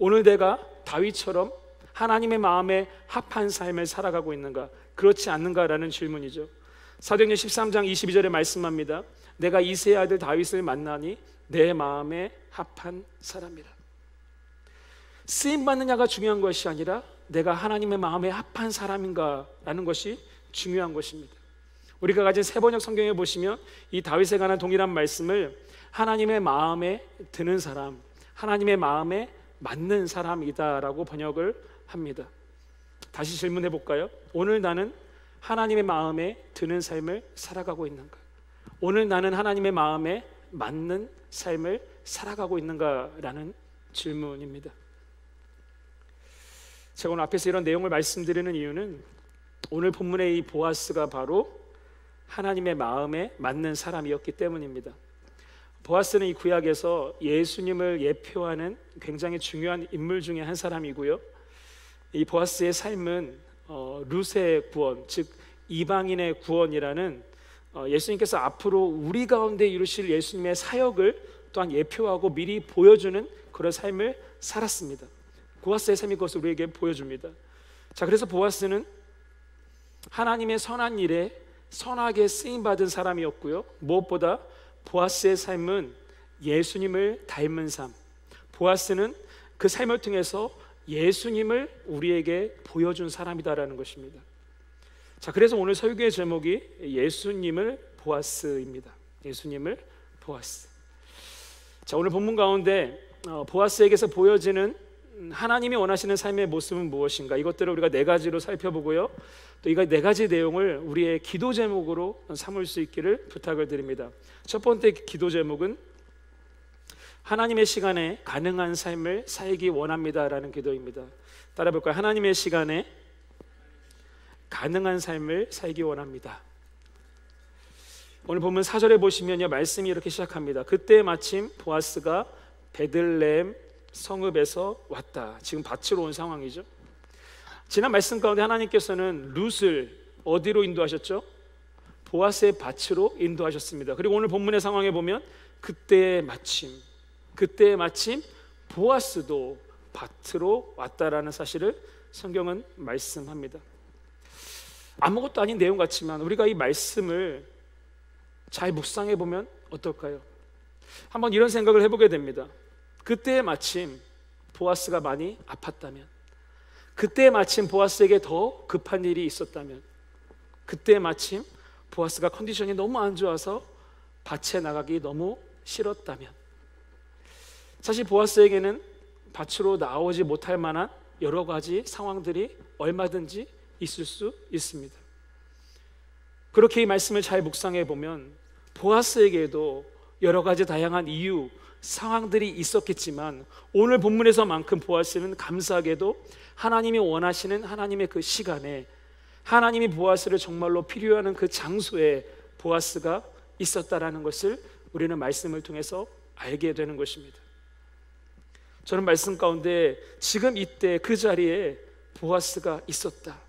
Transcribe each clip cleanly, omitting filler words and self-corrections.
오늘 내가 다윗처럼 하나님의 마음에 합한 삶을 살아가고 있는가, 그렇지 않는가라는 질문이죠. 사도행전 13장 22절에 말씀합니다. 내가 이새의 아들 다윗을 만나니 내 마음에 합한 사람이라. 쓰임받느냐가 중요한 것이 아니라 내가 하나님의 마음에 합한 사람인가라는 것이 중요한 것입니다. 우리가 가진 세번역 성경에 보시면 이 다윗에 관한 동일한 말씀을 하나님의 마음에 드는 사람, 하나님의 마음에 맞는 사람이다라고 번역을 합니다. 다시 질문해 볼까요? 오늘 나는 하나님의 마음에 드는 삶을 살아가고 있는가? 오늘 나는 하나님의 마음에 맞는 삶을 살아가고 있는가라는 질문입니다. 제가 오늘 앞에서 이런 내용을 말씀드리는 이유는 오늘 본문의 이 보아스가 바로 하나님의 마음에 맞는 사람이었기 때문입니다. 보아스는 이 구약에서 예수님을 예표하는 굉장히 중요한 인물 중에 한 사람이고요. 이 보아스의 삶은 룻의 구원, 즉 이방인의 구원이라는 예수님께서 앞으로 우리 가운데 이루실 예수님의 사역을 또한 예표하고 미리 보여주는 그런 삶을 살았습니다. 보아스의 삶이 그것을 우리에게 보여줍니다. 자, 그래서 보아스는 하나님의 선한 일에 선하게 쓰임받은 사람이었고요, 무엇보다 보아스의 삶은 예수님을 닮은 삶, 보아스는 그 삶을 통해서 예수님을 우리에게 보여준 사람이다라는 것입니다. 자, 그래서 오늘 설교의 제목이 예수님을 보아스입니다. 예수님을 보아스. 자, 오늘 본문 가운데 보아스에게서 보여지는 하나님이 원하시는 삶의 모습은 무엇인가, 이것들을 우리가 네 가지로 살펴보고요, 또 이 네 가지 내용을 우리의 기도 제목으로 삼을 수 있기를 부탁을 드립니다. 첫 번째 기도 제목은 하나님의 시간에 가능한 삶을 살기 원합니다라는 기도입니다. 따라 볼까요? 하나님의 시간에 가능한 삶을 살기 원합니다. 오늘 본문 4절에 보시면요, 말씀이 이렇게 시작합니다. 그때 마침 보아스가 베들레헴 성읍에서 왔다. 지금 밭으로 온 상황이죠. 지난 말씀 가운데 하나님께서는 룻을 어디로 인도하셨죠? 보아스의 밭으로 인도하셨습니다. 그리고 오늘 본문의 상황에 보면 그때 마침 보아스도 밭으로 왔다라는 사실을 성경은 말씀합니다. 아무것도 아닌 내용 같지만 우리가 이 말씀을 잘 묵상해 보면 어떨까요? 한번 이런 생각을 해보게 됩니다. 그때 마침 보아스가 많이 아팠다면, 그때 마침 보아스에게 더 급한 일이 있었다면, 그때 마침 보아스가 컨디션이 너무 안 좋아서 밭에 나가기 너무 싫었다면, 사실 보아스에게는 밭으로 나오지 못할 만한 여러 가지 상황들이 얼마든지 있을 수 있습니다. 그렇게 이 말씀을 잘 묵상해 보면 보아스에게도 여러 가지 다양한 이유, 상황들이 있었겠지만 오늘 본문에서만큼 보아스는 감사하게도 하나님이 원하시는 하나님의 그 시간에, 하나님이 보아스를 정말로 필요하는 그 장소에 보아스가 있었다라는 것을 우리는 말씀을 통해서 알게 되는 것입니다. 저는 말씀 가운데 지금 이때 그 자리에 보아스가 있었다,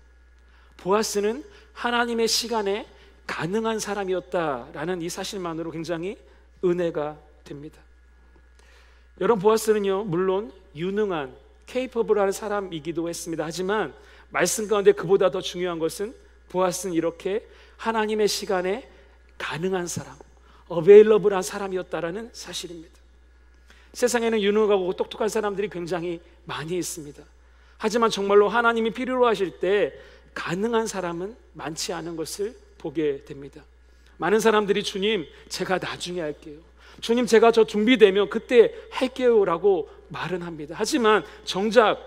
보아스는 하나님의 시간에 가능한 사람이었다라는 이 사실만으로 굉장히 은혜가 됩니다. 여러분, 보아스는요, 물론 유능한 케이퍼블한 사람이기도 했습니다. 하지만 말씀 가운데 그보다 더 중요한 것은 보아스는 이렇게 하나님의 시간에 가능한 사람, 어베일러블한 사람이었다라는 사실입니다. 세상에는 유능하고 똑똑한 사람들이 굉장히 많이 있습니다. 하지만 정말로 하나님이 필요로 하실 때 가능한 사람은 많지 않은 것을 보게 됩니다. 많은 사람들이 주님, 제가 나중에 할게요, 주님, 제가 저 준비되면 그때 할게요 라고 말은 합니다. 하지만 정작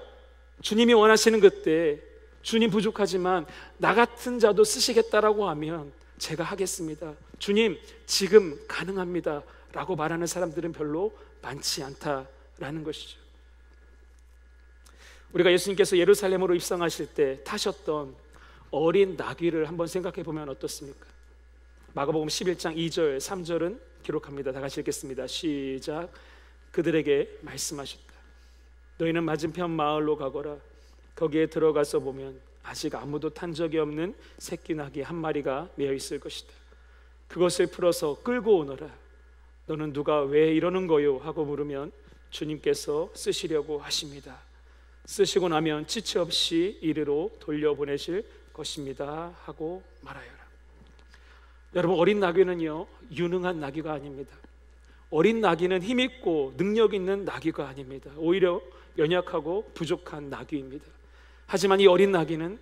주님이 원하시는 그때, 주님 부족하지만 나 같은 자도 쓰시겠다라고 하면 제가 하겠습니다, 주님 지금 가능합니다 라고 말하는 사람들은 별로 많지 않다라는 것이죠. 우리가 예수님께서 예루살렘으로 입성하실 때 타셨던 어린 나귀를 한번 생각해 보면 어떻습니까? 마가복음 11장 2절 3절은 기록합니다. 다 같이 읽겠습니다. 시작. 그들에게 말씀하셨다. 너희는 맞은편 마을로 가거라. 거기에 들어가서 보면 아직 아무도 탄 적이 없는 새끼 나귀 한 마리가 매어 있을 것이다. 그것을 풀어서 끌고 오너라. 너는 누가 왜 이러는 거요? 하고 물으면 주님께서 쓰시려고 하십니다. 쓰시고 나면 지체 없이 이리로 돌려보내실 것입니다 하고 말하여라. 여러분, 어린 나귀는요 유능한 나귀가 아닙니다. 어린 나귀는 힘있고 능력 있는 나귀가 아닙니다. 오히려 연약하고 부족한 나귀입니다. 하지만 이 어린 나귀는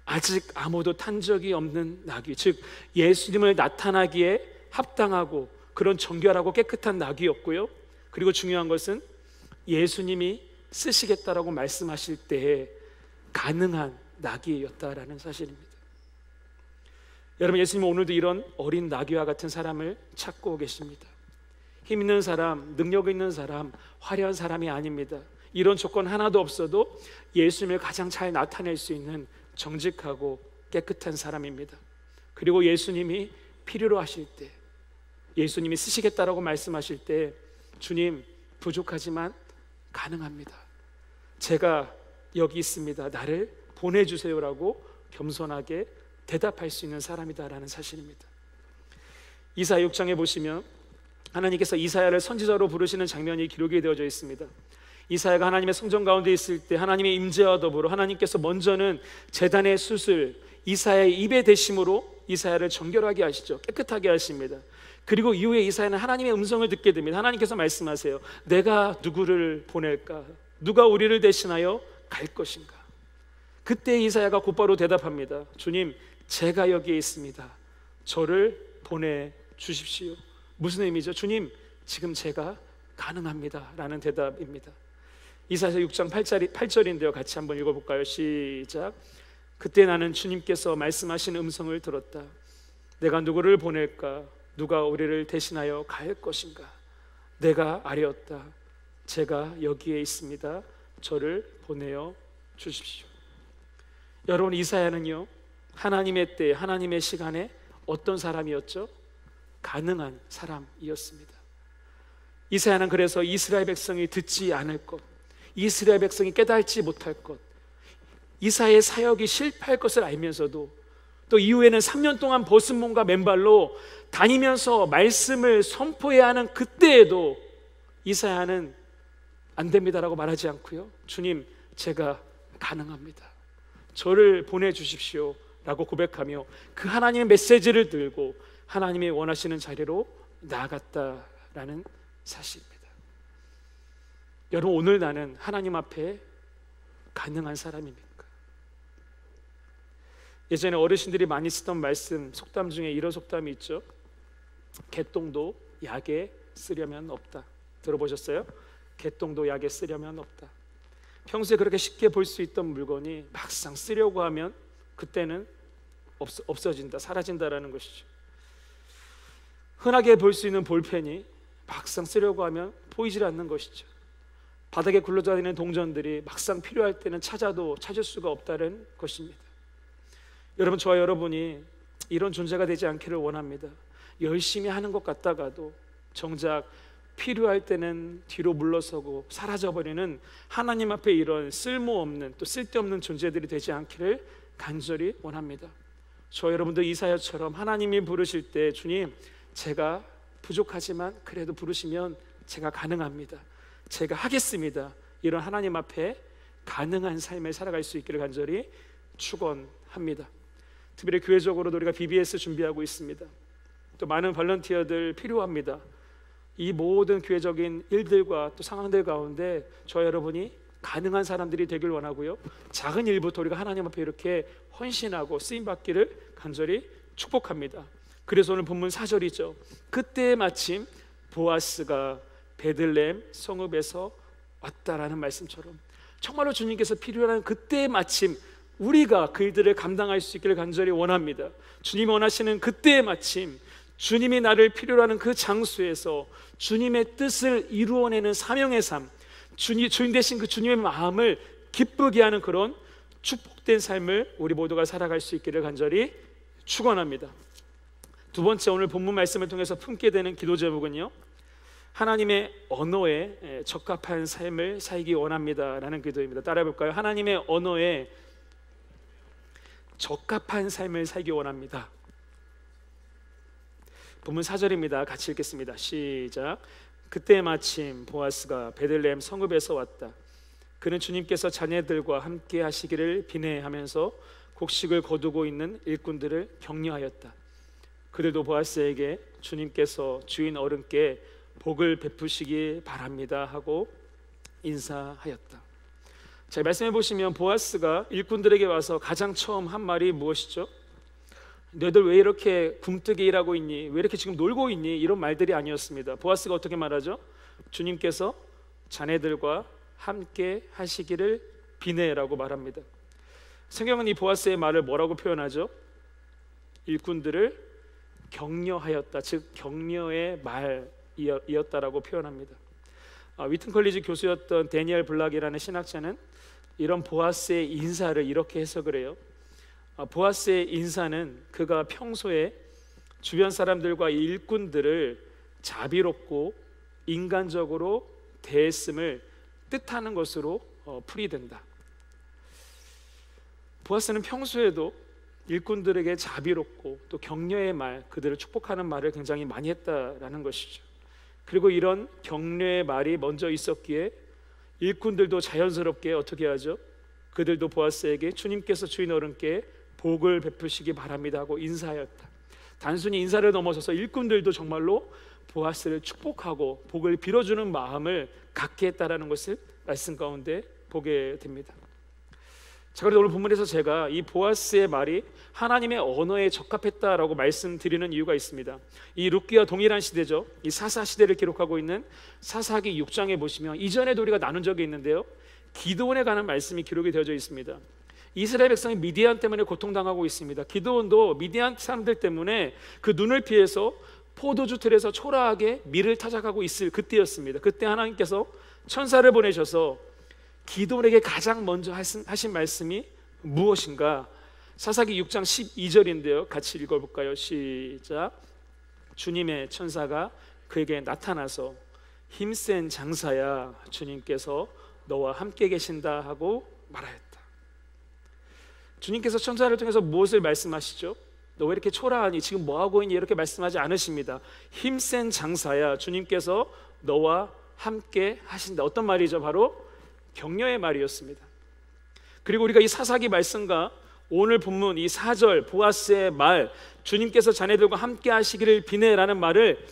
아직 아무도 탄 적이 없는 나귀, 즉 예수님을 나타나기에 합당하고 그런 정결하고 깨끗한 나귀였고요. 그리고 중요한 것은 예수님이 쓰시겠다라고 말씀하실 때에 가능한 나귀였다라는 사실입니다. 여러분, 예수님은 오늘도 이런 어린 나귀와 같은 사람을 찾고 계십니다. 힘 있는 사람, 능력 있는 사람, 화려한 사람이 아닙니다. 이런 조건 하나도 없어도 예수님을 가장 잘 나타낼 수 있는 정직하고 깨끗한 사람입니다. 그리고 예수님이 필요로 하실 때, 예수님이 쓰시겠다라고 말씀하실 때 주님, 부족하지만 가능합니다. 제가 여기 있습니다. 나를 보내주세요라고 겸손하게 대답할 수 있는 사람이다라는 사실입니다. 이사야 6장에 보시면 하나님께서 이사야를 선지자로 부르시는 장면이 기록이 되어져 있습니다. 이사야가 하나님의 성전 가운데 있을 때 하나님의 임재와 더불어 하나님께서 먼저는 제단의 숯을 이사야의 입에 대심으로 이사야를 정결하게 하시죠. 깨끗하게 하십니다. 그리고 이후에 이사야는 하나님의 음성을 듣게 됩니다. 하나님께서 말씀하세요. 내가 누구를 보낼까? 누가 우리를 대신하여 갈 것인가? 그때 이사야가 곧바로 대답합니다. 주님, 제가 여기에 있습니다. 저를 보내주십시오. 무슨 의미죠? 주님, 지금 제가 가능합니다 라는 대답입니다. 이사야 6장 8절인데요 같이 한번 읽어볼까요? 시작. 그때 나는 주님께서 말씀하신 음성을 들었다. 내가 누구를 보낼까? 누가 우리를 대신하여 갈 것인가? 내가 아뢰었다. 제가 여기에 있습니다. 저를 보내어 주십시오. 여러분, 이사야는요 하나님의 때, 하나님의 시간에 어떤 사람이었죠? 가능한 사람이었습니다. 이사야는 그래서 이스라엘 백성이 듣지 않을 것, 이스라엘 백성이 깨닫지 못할 것, 이사야의 사역이 실패할 것을 알면서도 또 이후에는 3년 동안 벗은 몸과 맨발로 다니면서 말씀을 선포해야 하는 그때에도 이사야는 안 됩니다라고 말하지 않고요, 주님, 제가 가능합니다. 저를 보내주십시오 라고 고백하며 그 하나님의 메시지를 들고 하나님이 원하시는 자리로 나아갔다라는 사실입니다. 여러분, 오늘 나는 하나님 앞에 가능한 사람입니까? 예전에 어르신들이 많이 쓰던 말씀, 속담 중에 이런 속담이 있죠. 개똥도 약에 쓰려면 없다. 들어보셨어요? 개똥도 약에 쓰려면 없다. 평소에 그렇게 쉽게 볼 수 있던 물건이 막상 쓰려고 하면 그때는 없어진다, 사라진다라는 것이죠. 흔하게 볼 수 있는 볼펜이 막상 쓰려고 하면 보이질 않는 것이죠. 바닥에 굴러다니는 동전들이 막상 필요할 때는 찾아도 찾을 수가 없다는 것입니다. 여러분, 저와 여러분이 이런 존재가 되지 않기를 원합니다. 열심히 하는 것 같다가도 정작 필요할 때는 뒤로 물러서고 사라져버리는 하나님 앞에 이런 쓸모없는, 또 쓸데없는 존재들이 되지 않기를 간절히 원합니다. 저 여러분도 이사야처럼 하나님이 부르실 때 주님, 제가 부족하지만 그래도 부르시면 제가 가능합니다, 제가 하겠습니다, 이런 하나님 앞에 가능한 삶을 살아갈 수 있기를 간절히 축원합니다. 특별히 교회적으로도 우리가 BBS 준비하고 있습니다. 또 많은 볼런티어들 필요합니다. 이 모든 교회적인 일들과 또 상황들 가운데 저 여러분이 가능한 사람들이 되길 원하고요, 작은 일부터 우리가 하나님 앞에 이렇게 헌신하고 쓰임받기를 간절히 축복합니다. 그래서 오늘 본문 4절이죠. 그때 마침 보아스가 베들레헴 성읍에서 왔다라는 말씀처럼 정말로 주님께서 필요한 그때 마침 우리가 그 일들을 감당할 수 있기를 간절히 원합니다. 주님이 원하시는 그때 마침, 주님이 나를 필요로 하는 그 장소에서 주님의 뜻을 이루어내는 사명의 삶, 주인 되신 그 주님의 마음을 기쁘게 하는 그런 축복된 삶을 우리 모두가 살아갈 수 있기를 간절히 축원합니다. 두 번째, 오늘 본문 말씀을 통해서 품게 되는 기도 제목은요, 하나님의 언어에 적합한 삶을 살기 원합니다라는 기도입니다. 따라해 볼까요? 하나님의 언어에 적합한 삶을 살기 원합니다. 본문 4절입니다. 같이 읽겠습니다. 시작. 그때 마침 보아스가 베들레헴 성읍에서 왔다. 그는 주님께서 자녀들과 함께 하시기를 비내하면서 곡식을 거두고 있는 일꾼들을 격려하였다. 그들도 보아스에게 주님께서 주인 어른께 복을 베푸시기 바랍니다 하고 인사하였다. 자, 말씀해 보시면 보아스가 일꾼들에게 와서 가장 처음 한 말이 무엇이죠? 너희들 왜 이렇게 굼뜨게 일하고 있니? 왜 이렇게 지금 놀고 있니? 이런 말들이 아니었습니다. 보아스가 어떻게 말하죠? 주님께서 자네들과 함께 하시기를 비내라고 말합니다. 성경은 이 보아스의 말을 뭐라고 표현하죠? 일꾼들을 격려하였다, 즉 격려의 말이었다라고 표현합니다. 위튼 컬리지 교수였던 데니엘 블락이라는 신학자는 이런 보아스의 인사를 이렇게 해석을 해요. 보아스의 인사는 그가 평소에 주변 사람들과 일꾼들을 자비롭고 인간적으로 대했음을 뜻하는 것으로 풀이된다. 보아스는 평소에도 일꾼들에게 자비롭고 또 격려의 말, 그들을 축복하는 말을 굉장히 많이 했다라는 것이죠. 그리고 이런 격려의 말이 먼저 있었기에 일꾼들도 자연스럽게 어떻게 하죠? 그들도 보아스에게 주님께서 주인 어른께 복을 베푸시기 바랍니다 하고 인사하였다. 단순히 인사를 넘어서서 일꾼들도 정말로 보아스를 축복하고 복을 빌어주는 마음을 갖게 했다라는 것을 말씀 가운데 보게 됩니다. 자, 그래서 오늘 본문에서 제가 이 보아스의 말이 하나님의 언어에 적합했다라고 말씀드리는 이유가 있습니다. 이 룻기와 동일한 시대죠. 이 사사 시대를 기록하고 있는 사사기 6장에 보시면 이전에도 우리가 나눈 적이 있는데요, 기드온에 관한 말씀이 기록이 되어져 있습니다. 이스라엘 백성이 미디안 때문에 고통당하고 있습니다. 기드온도 미디안 사람들 때문에 그 눈을 피해서 포도주 틀에서 초라하게 밀을 타작하고 있을 그때였습니다. 그때 하나님께서 천사를 보내셔서 기드온에게 가장 먼저 하신 말씀이 무엇인가? 사사기 6장 12절인데요 같이 읽어볼까요? 시작. 주님의 천사가 그에게 나타나서 힘센 장사야, 주님께서 너와 함께 계신다 하고 말하였다. 주님께서 천사를 통해서 무엇을 말씀하시죠? 너 왜 이렇게 초라하니? 지금 뭐하고 있니? 이렇게 말씀하지 않으십니다. 힘센 장사야, 주님께서 너와 함께 하신다. 어떤 말이죠? 바로 격려의 말이었습니다. 그리고 우리가 이 사사기 말씀과 오늘 본문 이 4절 보아스의 말, 주님께서 자네들과 함께 하시기를 비내라는 말을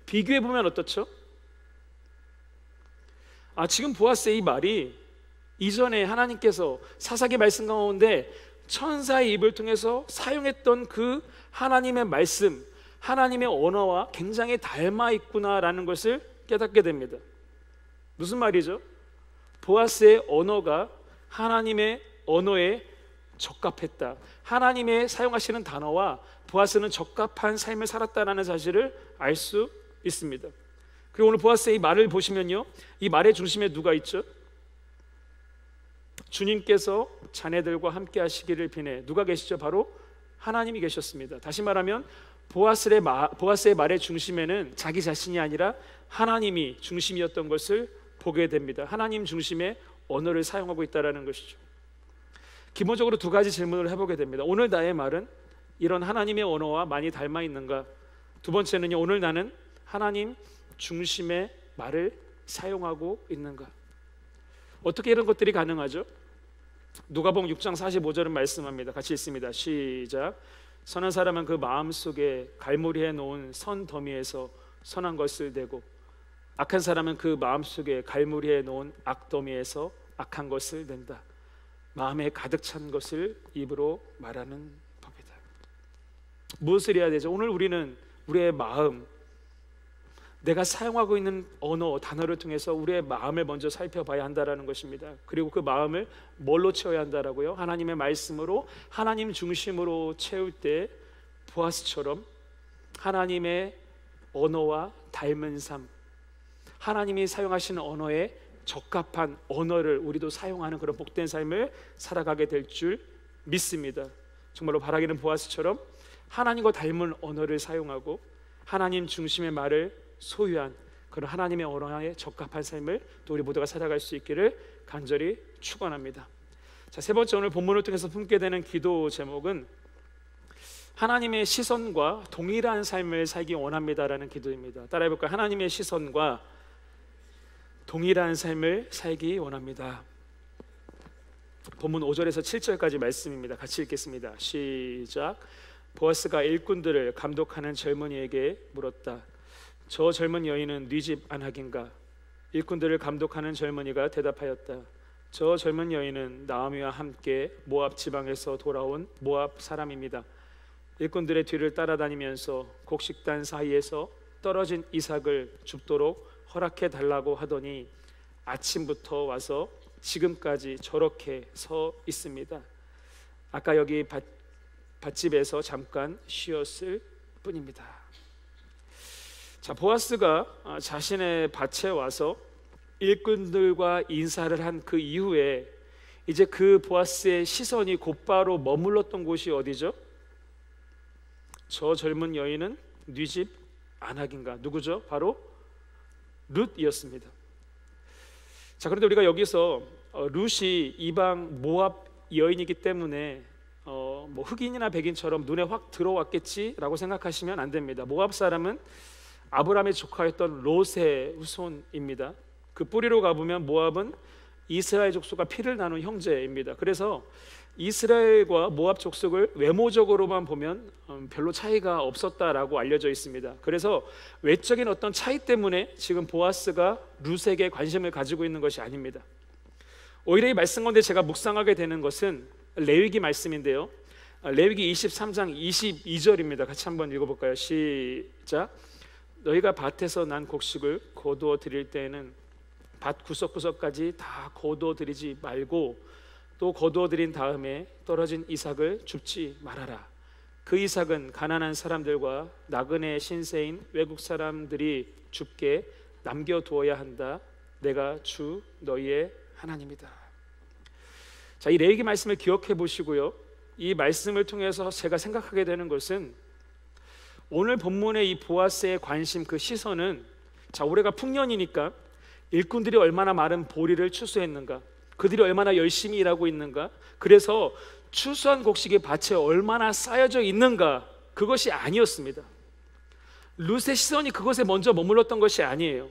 비교해 보면 어떻죠? 지금 보아스의 이 말이 이전에 하나님께서 사사기 말씀 가운데 천사의 입을 통해서 사용했던 그 하나님의 말씀, 하나님의 언어와 굉장히 닮아 있구나라는 것을 깨닫게 됩니다. 무슨 말이죠? 보아스의 언어가 하나님의 언어에 적합했다. 하나님의 사용하시는 단어와 보아스는 적합한 삶을 살았다는 사실을 알 수 있습니다. 그리고 오늘 보아스의 이 말을 보시면요, 이 말의 중심에 누가 있죠? 주님께서 자네들과 함께 하시기를 비내. 누가 계시죠? 바로 하나님이 계셨습니다. 다시 말하면 보아스의 말의 중심에는 자기 자신이 아니라 하나님이 중심이었던 것을 보게 됩니다. 하나님 중심의 언어를 사용하고 있다는 것이죠. 기본적으로 두 가지 질문을 해보게 됩니다. 오늘 나의 말은 이런 하나님의 언어와 많이 닮아 있는가? 두 번째는요, 오늘 나는 하나님 중심의 말을 사용하고 있는가? 어떻게 이런 것들이 가능하죠? 누가복음 6장 45절은 말씀합니다. 같이 읽습니다. 시작. 선한 사람은 그 마음속에 갈무리해 놓은 선 더미에서 선한 것을 내고 악한 사람은 그 마음속에 갈무리해 놓은 악더미에서 악한 것을 낸다. 마음에 가득 찬 것을 입으로 말하는 법이다. 무엇을 해야 되죠? 오늘 우리는 우리의 마음, 내가 사용하고 있는 언어, 단어를 통해서 우리의 마음을 먼저 살펴봐야 한다는 것입니다. 그리고 그 마음을 뭘로 채워야 한다라고요? 하나님의 말씀으로, 하나님 중심으로 채울 때 보아스처럼 하나님의 언어와 닮은 삶, 하나님이 사용하시는 언어에 적합한 언어를 우리도 사용하는 그런 복된 삶을 살아가게 될 줄 믿습니다. 정말로 바라기는 보아스처럼 하나님과 닮은 언어를 사용하고 하나님 중심의 말을 소유한 그런 하나님의 언어에 적합한 삶을 또 우리 모두가 살아갈 수 있기를 간절히 축원합니다. 자, 세 번째, 오늘 본문을 통해서 품게 되는 기도 제목은 하나님의 시선과 동일한 삶을 살기 원합니다라는 기도입니다. 따라해볼까요? 하나님의 시선과 동일한 삶을 살기 원합니다. 본문 5절에서 7절까지 말씀입니다. 같이 읽겠습니다. 시작. 보아스가 일꾼들을 감독하는 젊은이에게 물었다. 저 젊은 여인은 네 집 안하긴가? 일꾼들을 감독하는 젊은이가 대답하였다. 저 젊은 여인은 나오미와 함께 모압 지방에서 돌아온 모압 사람입니다. 일꾼들의 뒤를 따라다니면서 곡식단 사이에서 떨어진 이삭을 줍도록 허락해 달라고 하더니 아침부터 와서 지금까지 저렇게 서 있습니다. 아까 여기 밭집에서 잠깐 쉬었을 뿐입니다. 자, 보아스가 자신의 밭에 와서 일꾼들과 인사를 한 그 이후에 이제 그 보아스의 시선이 곧바로 머물렀던 곳이 어디죠? 저 젊은 여인은 네 집 안하긴가? 누구죠? 바로 룻이었습니다. 자, 그런데 우리가 여기서 룻이 이방 모압 여인이기 때문에 뭐 흑인이나 백인처럼 눈에 확 들어왔겠지라고 생각하시면 안 됩니다. 모압 사람은 아브라함의 조카였던 롯의 후손입니다. 그 뿌리로 가보면 모압은 이스라엘 족속과 피를 나눈 형제입니다. 그래서 이스라엘과 모압 족속을 외모적으로만 보면 별로 차이가 없었다라고 알려져 있습니다. 그래서 외적인 어떤 차이 때문에 지금 보아스가 룻에게 관심을 가지고 있는 것이 아닙니다. 오히려 이 말씀 가운데 제가 묵상하게 되는 것은 레위기 말씀인데요. 레위기 23장 22절입니다. 같이 한번 읽어볼까요? 시작. 너희가 밭에서 난 곡식을 거두어 드릴 때에는 밭 구석구석까지 다 거두어 드리지 말고 또 거두어 드린 다음에 떨어진 이삭을 줍지 말아라. 그 이삭은 가난한 사람들과 나그네 신세인 외국 사람들이 줍게 남겨두어야 한다. 내가 주 너희의 하나님이다. 자, 이 레위기 말씀을 기억해 보시고요. 이 말씀을 통해서 제가 생각하게 되는 것은 오늘 본문의 이 보아스의 관심, 그 시선은 자, 올해가 풍년이니까 일꾼들이 얼마나 많은 보리를 추수했는가, 그들이 얼마나 열심히 일하고 있는가, 그래서 추수한 곡식이 밭에 얼마나 쌓여져 있는가, 그것이 아니었습니다. 룻의 시선이 그것에 먼저 머물렀던 것이 아니에요.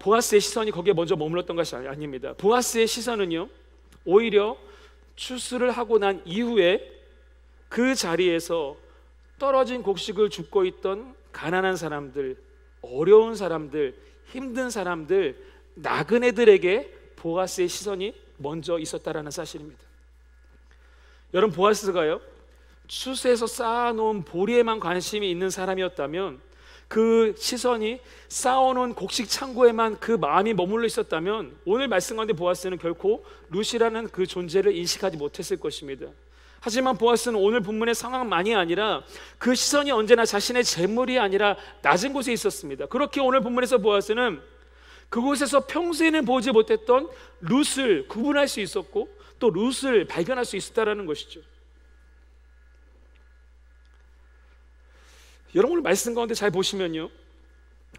보아스의 시선이 거기에 먼저 머물렀던 것이 아닙니다. 보아스의 시선은요, 오히려 추수를 하고 난 이후에 그 자리에서 떨어진 곡식을 줍고 있던 가난한 사람들, 어려운 사람들, 힘든 사람들, 나그네들에게 보아스의 시선이 먼저 있었다라는 사실입니다. 여러분, 보아스가요, 추수해서 쌓아놓은 보리에만 관심이 있는 사람이었다면, 그 시선이 쌓아놓은 곡식 창고에만 그 마음이 머물러 있었다면 오늘 말씀 가운데 보아스는 결코 룻이라는 그 존재를 인식하지 못했을 것입니다. 하지만 보아스는 오늘 본문의 상황만이 아니라 그 시선이 언제나 자신의 재물이 아니라 낮은 곳에 있었습니다. 그렇게 오늘 본문에서 보아스는 그곳에서 평소에는 보지 못했던 룻을 구분할 수 있었고 또 룻을 발견할 수 있었다는 것이죠. 여러분, 오늘 말씀 가운데 잘 보시면요,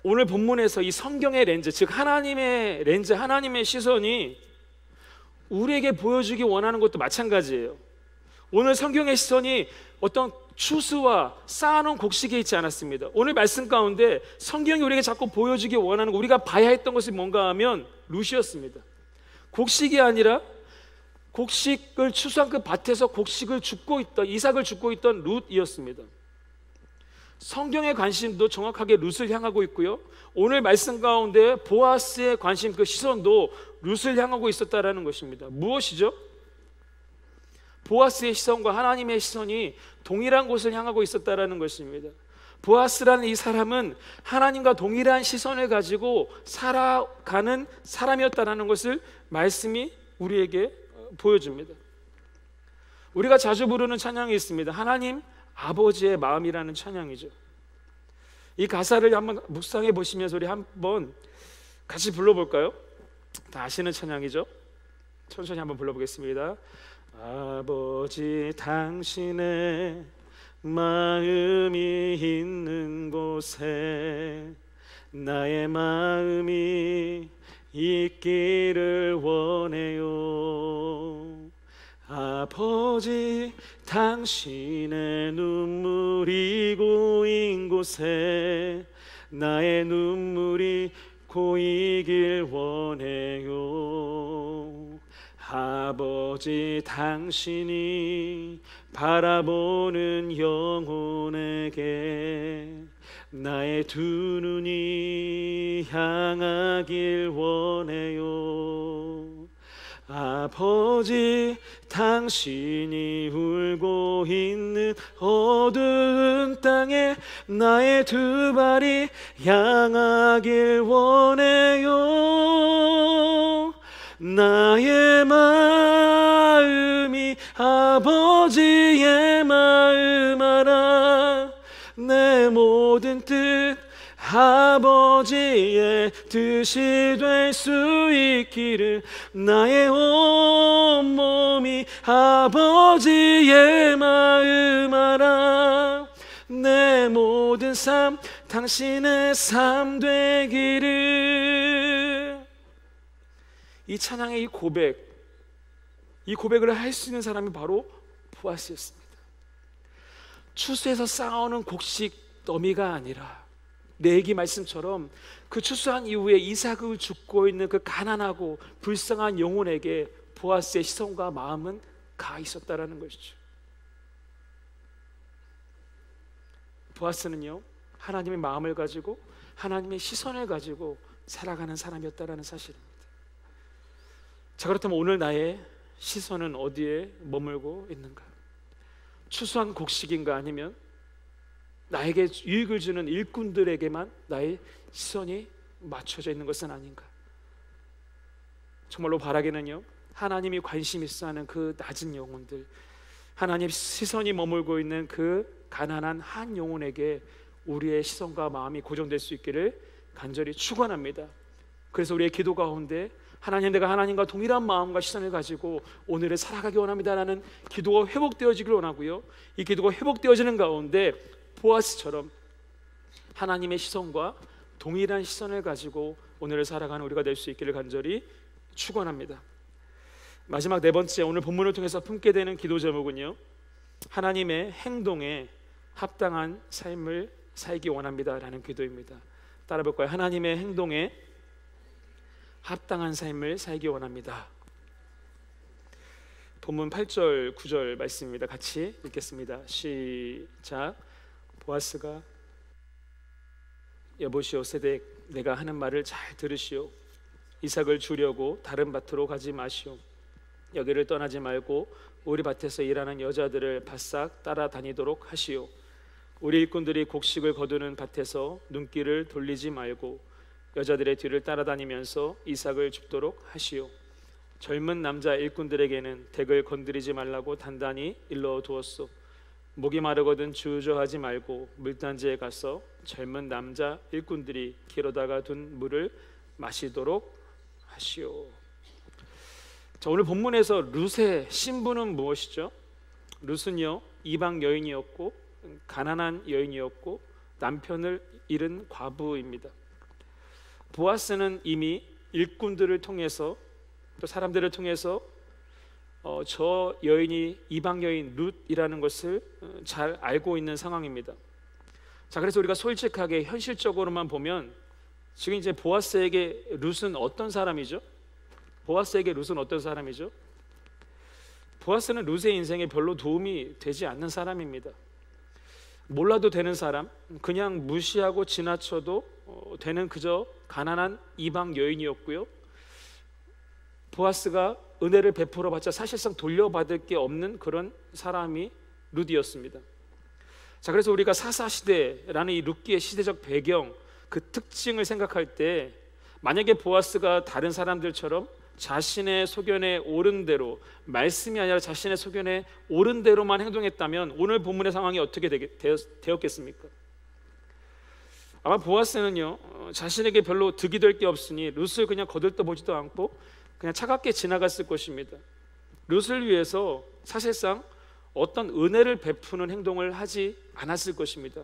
오늘 본문에서 이 성경의 렌즈, 즉 하나님의 렌즈, 하나님의 시선이 우리에게 보여주기 원하는 것도 마찬가지예요. 오늘 성경의 시선이 어떤 추수와 쌓아놓은 곡식에 있지 않았습니다. 오늘 말씀 가운데 성경이 우리에게 자꾸 보여주기 원하는 것, 우리가 봐야 했던 것이 뭔가 하면 룻이었습니다. 곡식이 아니라 곡식을 추수한 그 밭에서 곡식을 줍고 있던, 이삭을 줍고 있던 룻이었습니다. 성경의 관심도 정확하게 룻을 향하고 있고요, 오늘 말씀 가운데 보아스의 관심, 그 시선도 룻을 향하고 있었다라는 것입니다. 무엇이죠? 보아스의 시선과 하나님의 시선이 동일한 곳을 향하고 있었다라는 것입니다. 보아스라는 이 사람은 하나님과 동일한 시선을 가지고 살아가는 사람이었다라는 것을 말씀이 우리에게 보여줍니다. 우리가 자주 부르는 찬양이 있습니다. 하나님 아버지의 마음이라는 찬양이죠. 이 가사를 한번 묵상해 보시면서 우리 한번 같이 불러볼까요? 다 아시는 찬양이죠? 천천히 한번 불러보겠습니다. 아버지, 당신의 마음이 있는 곳에 나의 마음이 있기를 원해요. 아버지, 당신의 눈물이 고인 곳에 나의 눈물이 고이길 원해요. 아버지 당신이 바라보는 영혼에게 나의 두 눈이 향하길 원해요. 아버지 당신이 울고 있는 어두운 땅에 나의 두 발이 향하길 원해요. 나의 마음이 아버지의 마음 알아. 내 모든 뜻 아버지의 뜻이 될 수 있기를. 나의 온 몸이 아버지의 마음 알아. 내 모든 삶 당신의 삶 되기를. 이 찬양의 이 고백을 할 수 있는 사람이 바로 보아스였습니다. 추수에서 쌓아오는 곡식 더미가 아니라 내기 말씀처럼 그 추수한 이후에 이삭을 죽고 있는 그 가난하고 불쌍한 영혼에게 보아스의 시선과 마음은 가 있었다라는 것이죠. 보아스는요, 하나님의 마음을 가지고 하나님의 시선을 가지고 살아가는 사람이었다라는 사실입니다. 자, 그렇다면 오늘 나의 시선은 어디에 머물고 있는가? 추수한 곡식인가? 아니면 나에게 유익을 주는 일꾼들에게만 나의 시선이 맞춰져 있는 것은 아닌가? 정말로 바라기는요, 하나님이 관심 있어 하는 그 낮은 영혼들, 하나님 시선이 머물고 있는 그 가난한 한 영혼에게 우리의 시선과 마음이 고정될 수 있기를 간절히 축원합니다. 그래서 우리의 기도 가운데 하나님, 내가 하나님과 동일한 마음과 시선을 가지고 오늘을 살아가기 원합니다라는 기도가 회복되어지길 원하고요, 이 기도가 회복되어지는 가운데 보아스처럼 하나님의 시선과 동일한 시선을 가지고 오늘을 살아가는 우리가 될 수 있기를 간절히 축원합니다. 마지막 네 번째, 오늘 본문을 통해서 품게 되는 기도 제목은요, 하나님의 행동에 합당한 삶을 살기 원합니다라는 기도입니다. 따라 볼까요? 하나님의 행동에 합당한 삶을 살기 원합니다. 본문 8절 9절 말씀입니다. 같이 읽겠습니다. 시작. 보아스가 여보시오 세덱, 내가 하는 말을 잘 들으시오. 이삭을 주려고 다른 밭으로 가지 마시오. 여기를 떠나지 말고 우리 밭에서 일하는 여자들을 바싹 따라다니도록 하시오. 우리 일꾼들이 곡식을 거두는 밭에서 눈길을 돌리지 말고 여자들의 뒤를 따라다니면서 이삭을 줍도록 하시오. 젊은 남자 일꾼들에게는 덱을 건드리지 말라고 단단히 일러두었소. 목이 마르거든 주저하지 말고 물단지에 가서 젊은 남자 일꾼들이 길어다가 둔 물을 마시도록 하시오. 자, 오늘 본문에서 룻의 신부는 무엇이죠? 룻은요, 이방 여인이었고 가난한 여인이었고 남편을 잃은 과부입니다. 보아스는 이미 일꾼들을 통해서 또 사람들을 통해서 저 여인이 이방 여인 룻이라는 것을 잘 알고 있는 상황입니다. 자, 그래서 우리가 솔직하게 현실적으로만 보면 지금 이제 보아스에게 룻은 어떤 사람이죠? 보아스에게 룻은 어떤 사람이죠? 보아스는 룻의 인생에 별로 도움이 되지 않는 사람입니다. 몰라도 되는 사람, 그냥 무시하고 지나쳐도 되는 그저 가난한 이방 여인이었고요, 보아스가 은혜를 베풀어봤자 사실상 돌려받을 게 없는 그런 사람이 룻이었습니다. 자, 그래서 우리가 사사시대라는 이 룻기의 시대적 배경, 그 특징을 생각할 때 만약에 보아스가 다른 사람들처럼 자신의 소견에 옳은 대로, 말씀이 아니라 자신의 소견에 옳은 대로만 행동했다면 오늘 본문의 상황이 어떻게 되었겠습니까? 아마 보아스는요, 자신에게 별로 득이 될 게 없으니 룻을 그냥 거들떠보지도 않고 그냥 차갑게 지나갔을 것입니다. 룻을 위해서 사실상 어떤 은혜를 베푸는 행동을 하지 않았을 것입니다.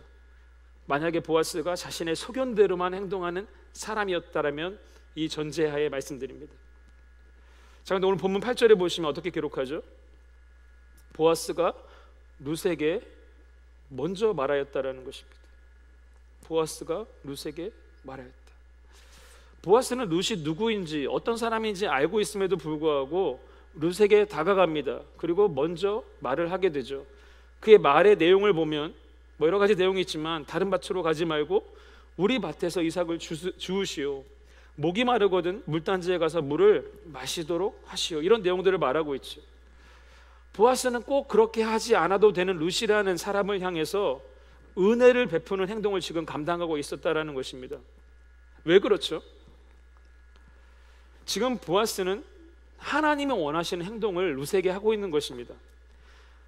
만약에 보아스가 자신의 소견대로만 행동하는 사람이었다면 이 전제하에 말씀드립니다. 자, 그런데 오늘 본문 8절에 보시면 어떻게 기록하죠? 보아스가 룻에게 먼저 말하였다라는 것입니다. 보아스가 룻에게 말하였다. 보아스는 룻이 누구인지 어떤 사람인지 알고 있음에도 불구하고 룻에게 다가갑니다. 그리고 먼저 말을 하게 되죠. 그의 말의 내용을 보면 뭐 여러 가지 내용이 있지만 다른 밭으로 가지 말고 우리 밭에서 이삭을 주우시오. 목이 마르거든 물단지에 가서 물을 마시도록 하시오. 이런 내용들을 말하고 있죠. 보아스는 꼭 그렇게 하지 않아도 되는 룻이라는 사람을 향해서 은혜를 베푸는 행동을 지금 감당하고 있었다라는 것입니다. 왜 그렇죠? 지금 보아스는 하나님이 원하시는 행동을 룻에게 하고 있는 것입니다.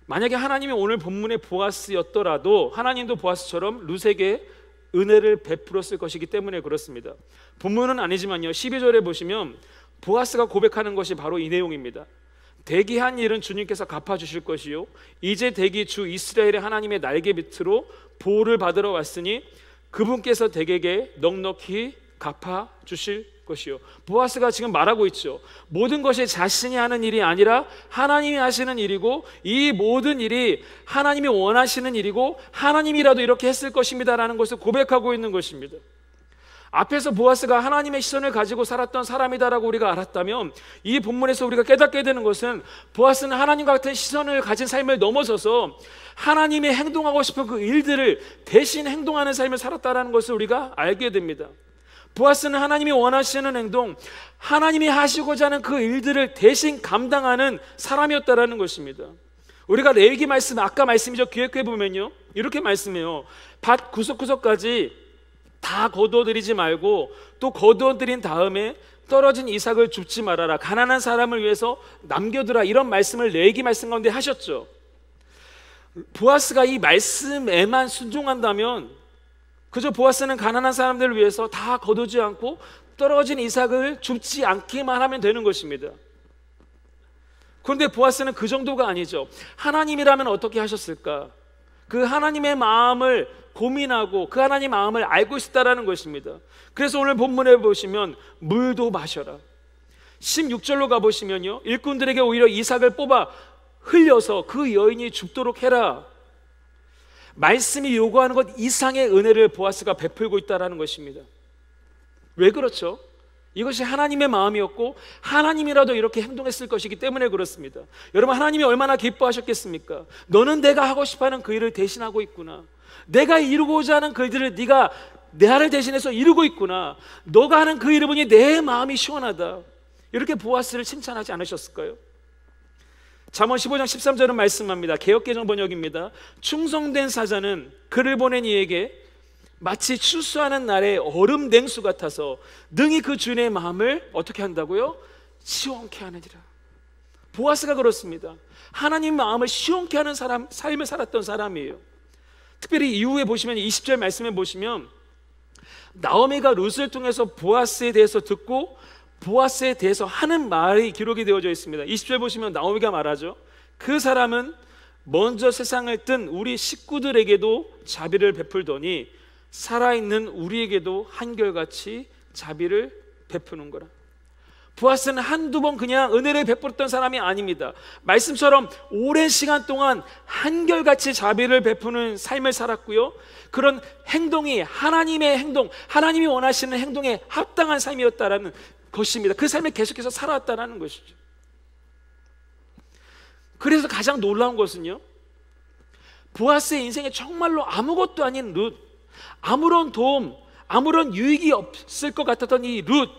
만약에 하나님이 오늘 본문의 보아스였더라도 하나님도 보아스처럼 룻에게 은혜를 베풀었을 것이기 때문에 그렇습니다. 본문은 아니지만요, 12절에 보시면 보아스가 고백하는 것이 바로 이 내용입니다. 대기한 일은 주님께서 갚아주실 것이요 이제 대기 주 이스라엘의 하나님의 날개 밑으로 보호를 받으러 왔으니 그분께서 대개에게 넉넉히 갚아주실 것이요. 보아스가 지금 말하고 있죠. 모든 것이 자신이 하는 일이 아니라 하나님이 하시는 일이고 이 모든 일이 하나님이 원하시는 일이고 하나님이라도 이렇게 했을 것입니다라는 것을 고백하고 있는 것입니다. 앞에서 보아스가 하나님의 시선을 가지고 살았던 사람이다라고 우리가 알았다면 이 본문에서 우리가 깨닫게 되는 것은 보아스는 하나님과 같은 시선을 가진 삶을 넘어서서 하나님이 행동하고 싶은 그 일들을 대신 행동하는 삶을 살았다라는 것을 우리가 알게 됩니다. 보아스는 하나님이 원하시는 행동, 하나님이 하시고자 하는 그 일들을 대신 감당하는 사람이었다라는 것입니다. 우리가 레위기 말씀, 아까 말씀이죠, 기억해 보면요, 이렇게 말씀해요. 밭 구석구석까지 다 거두어들이지 말고 또 거두어들인 다음에 떨어진 이삭을 줍지 말아라. 가난한 사람을 위해서 남겨두라. 이런 말씀을 레위기 말씀 가운데 하셨죠. 보아스가 이 말씀에만 순종한다면 그저 보아스는 가난한 사람들을 위해서 다 거두지 않고 떨어진 이삭을 줍지 않기만 하면 되는 것입니다. 그런데 보아스는 그 정도가 아니죠. 하나님이라면 어떻게 하셨을까? 그 하나님의 마음을 고민하고 그 하나님의 마음을 알고 있었다라는 것입니다. 그래서 오늘 본문에 보시면 물도 마셔라. 16절로 가보시면요, 일꾼들에게 오히려 이삭을 뽑아 흘려서 그 여인이 죽도록 해라. 말씀이 요구하는 것 이상의 은혜를 보아스가 베풀고 있다는 것입니다. 왜 그렇죠? 이것이 하나님의 마음이었고 하나님이라도 이렇게 행동했을 것이기 때문에 그렇습니다. 여러분, 하나님이 얼마나 기뻐하셨겠습니까? 너는 내가 하고 싶어하는 그 일을 대신하고 있구나. 내가 이루고자 하는 그 일들을 네가 나를 대신해서 이루고 있구나. 너가 하는 그 일을 보니 내 마음이 시원하다. 이렇게 보아스를 칭찬하지 않으셨을까요? 잠언 15장 13절은 말씀합니다. 개역개정 번역입니다. 충성된 사자는 그를 보낸 이에게 마치 추수하는 날의 얼음 냉수 같아서 능히 그 주인의 마음을 어떻게 한다고요? 시원케 하느니라. 보아스가 그렇습니다. 하나님 마음을 시원케 하는 사람, 삶을 살았던 사람이에요. 특별히 이후에 보시면 20절 말씀에 보시면 나오미가 룻을 통해서 보아스에 대해서 듣고 보아스에 대해서 하는 말이 기록이 되어져 있습니다. 20절 보시면 나오미가 말하죠. 그 사람은 먼저 세상을 뜬 우리 식구들에게도 자비를 베풀더니 살아있는 우리에게도 한결같이 자비를 베푸는 거라. 보아스는 한두 번 그냥 은혜를 베풀었던 사람이 아닙니다. 말씀처럼 오랜 시간 동안 한결같이 자비를 베푸는 삶을 살았고요, 그런 행동이 하나님의 행동, 하나님이 원하시는 행동에 합당한 삶이었다라는 것입니다. 그 삶을 계속해서 살아왔다는 것이죠. 그래서 가장 놀라운 것은요, 보아스의 인생에 정말로 아무것도 아닌 룻, 아무런 도움, 아무런 유익이 없을 것 같았던 이 룻,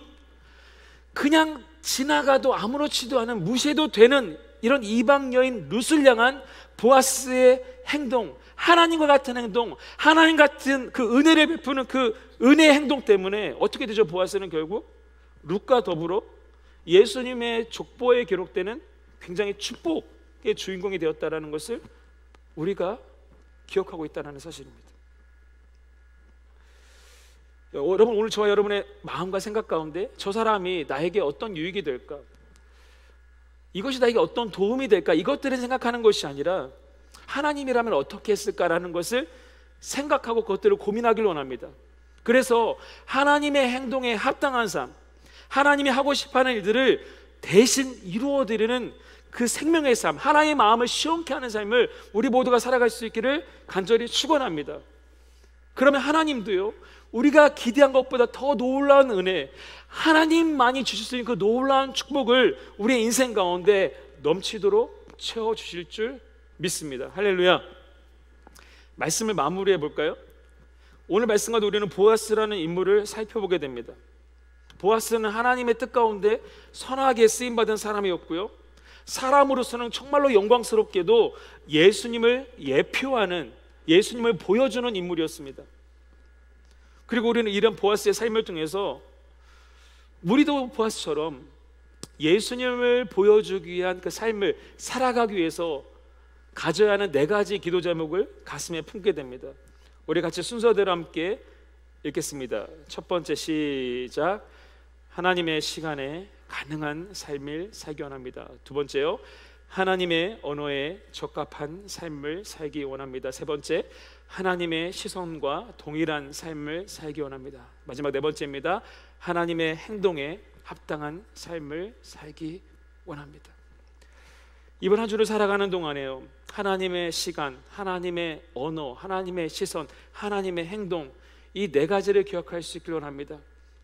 그냥 지나가도 아무렇지도 않은, 무시해도 되는 이런 이방 여인 룻을 향한 보아스의 행동, 하나님과 같은 행동, 하나님 같은 그 은혜를 베푸는 그 은혜의 행동 때문에 어떻게 되죠? 보아스는 결국 룻과 더불어 예수님의 족보에 기록되는 굉장히 축복의 주인공이 되었다는 것을 우리가 기억하고 있다는 사실입니다. 여러분, 오늘 저와 여러분의 마음과 생각 가운데 저 사람이 나에게 어떤 유익이 될까, 이것이 나에게 어떤 도움이 될까, 이것들을 생각하는 것이 아니라 하나님이라면 어떻게 했을까라는 것을 생각하고 그것들을 고민하길 원합니다. 그래서 하나님의 행동에 합당한 삶, 하나님이 하고 싶어하는 일들을 대신 이루어드리는 그 생명의 삶, 하나님의 마음을 시원케 하는 삶을 우리 모두가 살아갈 수 있기를 간절히 축원합니다. 그러면 하나님도요, 우리가 기대한 것보다 더 놀라운 은혜, 하나님만이 주실 수 있는 그 놀라운 축복을 우리의 인생 가운데 넘치도록 채워주실 줄 믿습니다. 할렐루야. 말씀을 마무리해 볼까요? 오늘 말씀과도 우리는 보아스라는 인물을 살펴보게 됩니다. 보아스는 하나님의 뜻 가운데 선하게 쓰임받은 사람이었고요, 사람으로서는 정말로 영광스럽게도 예수님을 예표하는, 예수님을 보여주는 인물이었습니다. 그리고 우리는 이런 보아스의 삶을 통해서 우리도 보아스처럼 예수님을 보여주기 위한 그 삶을 살아가기 위해서 가져야 하는 4가지 기도 제목을 가슴에 품게 됩니다. 우리 같이 순서대로 함께 읽겠습니다. 첫 번째, 시작. 하나님의 시간에 가능한 삶을 살기 원합니다. 두 번째요, 하나님의 언어에 적합한 삶을 살기 원합니다. 세 번째, 하나님의 시선과 동일한 삶을 살기 원합니다. 마지막 4번째입니다. 하나님의 행동에 합당한 삶을 살기 원합니다. 이번 한 주를 살아가는 동안에요, 하나님의 시간, 하나님의 언어, 하나님의 시선, 하나님의 행동, 이 4가지를 기억할 수 있기를 원합니다.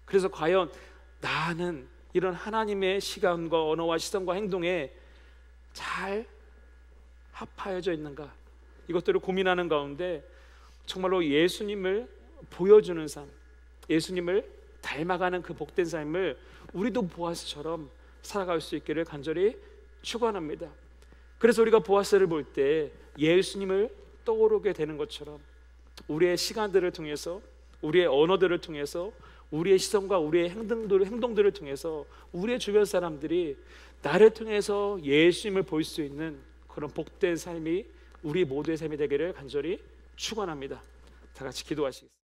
그래서 과연 나는 이런 하나님의 시간과 언어와 시선과 행동에 잘 합하여져 있는가, 이것들을 고민하는 가운데 정말로 예수님을 보여주는 삶, 예수님을 닮아가는 그 복된 삶을 우리도 보아스처럼 살아갈 수 있기를 간절히 축원합니다. 그래서 우리가 보아스를 볼 때 예수님을 떠오르게 되는 것처럼 우리의 시간들을 통해서, 우리의 언어들을 통해서, 우리의 시선과 우리의 행동들을 통해서 우리의 주변 사람들이 나를 통해서 예수님을 볼 수 있는 그런 복된 삶이 우리 모두의 삶이 되기를 간절히 축원합니다. 다 같이 기도하시겠습니다.